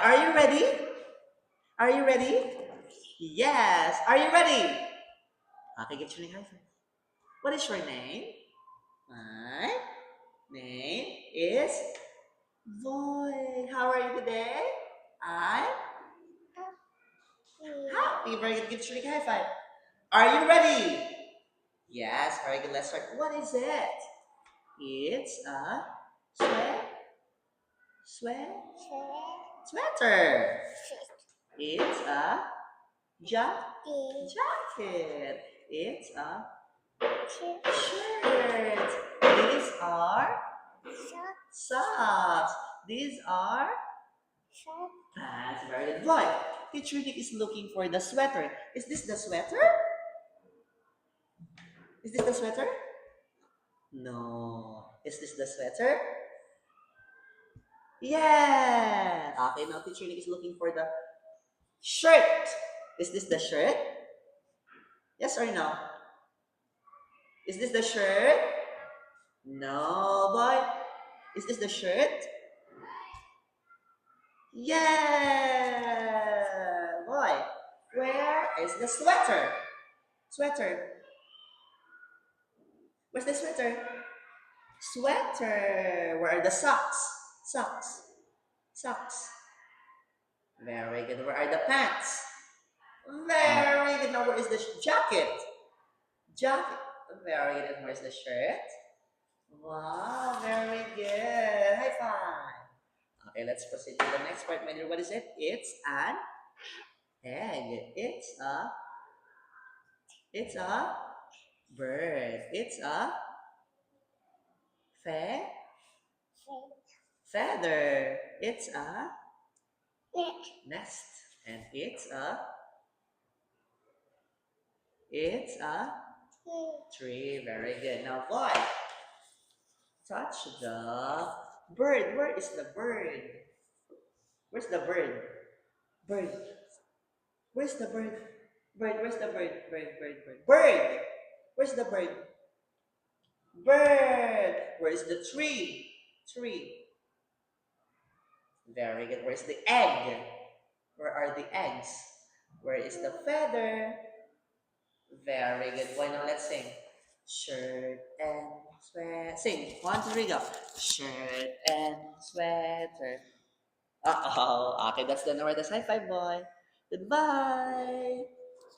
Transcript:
Are you ready? Are you ready? Yes. Are you ready? Okay, get your high five. What is your name? My name is Boy. How are you today? I'm happy. Very good. Get your high five. Are you ready? Yes. Very good. Let's start. What is it? It's a sweat, sweat, sweater. It's a jacket. It's a shirt. These are socks. These are pants. Very good. Boy, teacher Nick is looking for the sweater. Is this the sweater? Is this the sweater? No. Is this the sweater? Yeah. Okay, now teacher Nick is looking for the shirt. Is this the shirt? Yes or no? Is this the shirt? No, boy. Is this the shirt? Yeah, boy. Where is the sweater? Sweater. Where's the sweater? Sweater. Where are the socks? Socks. Socks. Very good. Where are the pants? Very good. Now where is the jacket? Jacket. Very good. Where's the shirt? Wow, very good. High five. Okay, let's proceed to the next part, my dear. What is it? It's an egg. It's a bird. It's a fe feather. It's a nest. And it's a tree. Very good. Now, boy, touch the bird. Where is the bird? Where's the bird? Bird. Where's the bird? Bird. Where's the bird? Bird. Bird. Bird. Bird. Where's the bird? Bird. Where's the tree? Tree. Very good. Where's the egg? Where are the eggs? Where is the feather? Very good. Why now let's sing. Shirt and sweater. Sing. 1, 2, 3, go. Shirt and sweater. Uh-oh. Okay, that's the word. High five, boy. Goodbye.